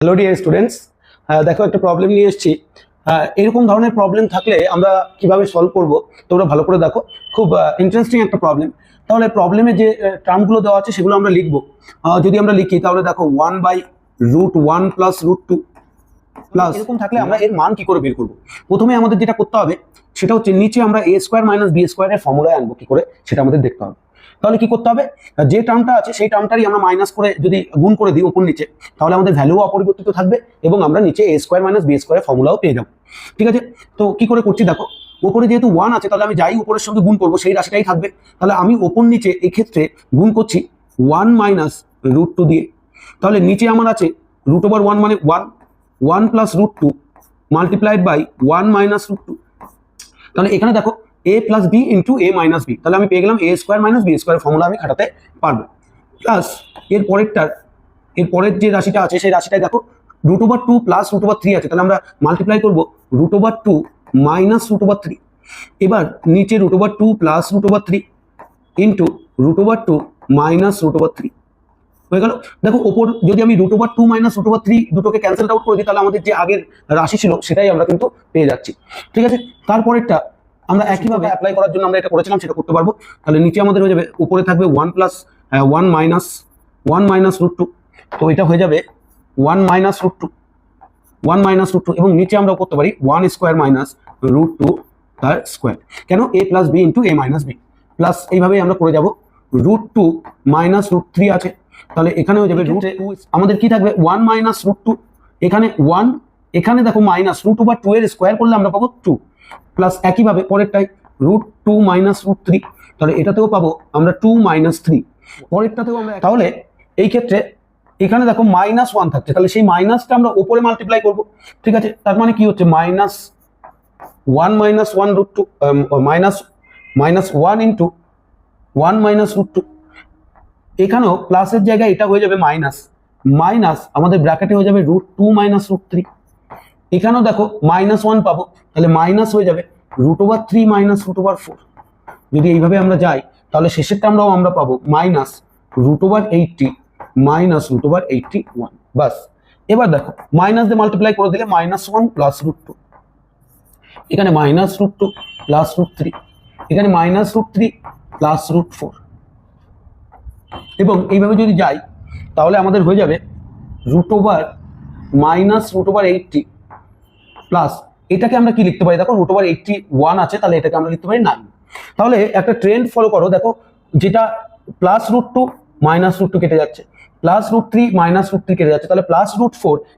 Hello dear students, দেখো একটা problem নিয়ে এসেছি। এরকম ধরনের প্রবলেম থাকলে আমরা কিভাবে সলভ করব তোমরা ভালো করে দেখো। খুব ইন্টারেস্টিং একটা প্রবলেম। তাহলে প্রবলেমে যে টার্মগুলো দেওয়া আছে সেগুলো আমরা লিখবো। যদি আমরা লিখি তাহলে দেখো 1/√1 প্লাস √2 প্লাস, এরকম থাকলে আমরা এর মান কি করে বের করব। প্রথমে আমাদের যেটা করতে হবে সেটা হচ্ছে নিচে আমরা a² - b² এর ফর্মুলায় আনবো কি করে সেটা আমাদের দেখতে হবে। তাহলে কি করতে হবে, যে টার্মটা আছে সেই টার্মটারই আমরা মাইনাস করে যদি গুণ করে দিই উপর নিচে, তাহলে আমাদের ভ্যালুও অপরিবর্তিত থাকবে এবং আমরা নিচে a² - b² ফর্মুলাও পেয়ে যাবো। ঠিক আছে, তো কি করে করছি দেখো। উপরে যেহেতু 1 আছে তাহলে আমি যাই উপরের সঙ্গে গুণ করবো সেই রাশিটাই থাকবে। তাহলে আমি ওপর নিচে এই ক্ষেত্রে গুণ করছি 1 - √2 দিয়ে। তাহলে নিচে আমার আছে √1 মানে 1 প্লাস √2 মাল্টিপ্লাইড বাই 1 মাইনাস √2। তাহলে এখানে দেখো a plus B into a minus B, তাহলে আমি পেয়ে গেলাম a² - b² ফর্মুলা আমি খাটাতে পারবো। প্লাস এর পরের যে রাশিটা আছে সেই রাশিটায় দেখো √2 প্লাস √3 আছে, তাহলে আমরা মাল্টিপ্লাই করবো √2 মাইনাস √3। এবার নিচে √2 প্লাস √3 ইন্টু √2 মাইনাস √3 হয়ে গেল। দেখো ওপর যদি আমি √2 মাইনাস √3 দুটোকে ক্যান্সেল আউট করে দিই তাহলে আমাদের যে আগের রাশি ছিল সেটাই আমরা কিন্তু পেয়ে যাচ্ছি। ঠিক আছে, তারপরেরটা আমরা একইভাবে অ্যাপ্লাই করার জন্য আমরা এটা করেছিলাম সেটা করতে পারবো। তাহলে নিচে আমাদের হয়ে যাবে, উপরে থাকবে 1 মাইনাস √2, তো এটা হয়ে যাবে 1 মাইনাস √2 এবং নিচে আমরা করতে পারি 1² মাইনাস √2 তার স্কোয়ার। কেন, a plus B into a minus B plus এইভাবেই আমরা করে যাব। √2 মাইনাস √3 আছে, তাহলে এখানে হয়ে যাবে √2, আমাদের কি থাকবে 1 মাইনাস √2, এখানে 1, এখানে দেখো মাইনাস √2 এর স্কোয়ার করলে আমরা পাবো 2 প্লাস একইভাবে পরেরটাই √2 মাইনাস √3, তাহলে এটাতেও পাবো আমরা 2 মাইনাস 3, পরেরটাতেও আমরা। তাহলে এই ক্ষেত্রে এখানে দেখো -1 থাকছে, তাহলে সেই মাইনাসটা আমরা উপরে মাল্টিপ্লাই করব। ঠিক আছে, তার মানে কি হচ্ছে -1 - 1 √2 -1 ইন্টু 1 মাইনাস √2। এখানেও প্লাসের জায়গায় এটা হয়ে যাবে মাইনাস আমাদের ব্র্যাকেটে হয়ে যাবে √2 মাইনাস √3। এখানেও দেখো -1 পাবো, তাহলে মাইনাস হয়ে যাবে √3 মাইনাস √4। যদি এইভাবে আমরা যাই তাহলে শেষেরটা আমরা পাবো -√80 মাইনাস √81। বাস, এবার দেখো মাইনাস দিয়ে মাল্টিপ্লাই করে দিলে -1 প্লাস √2, এখানে -√2 প্লাস √3, এখানে -√3 প্লাস √4 এবং এইভাবে যদি যাই তাহলে আমাদের হয়ে যাবে √-√80 প্লাস, এটাকে আমরা কি লিখতে পারি দেখো, √81 আছে তাহলে এটাকে আমরা লিখতে পারি 9। তাহলে একটা ট্রেন্ড ফলো করো, দেখো যেটা প্লাস √2 মাইনাস √2 কেটে যাচ্ছে, প্লাস √3 মাইনাস √3 কেটে যাচ্ছে, তাহলে প্লাস √4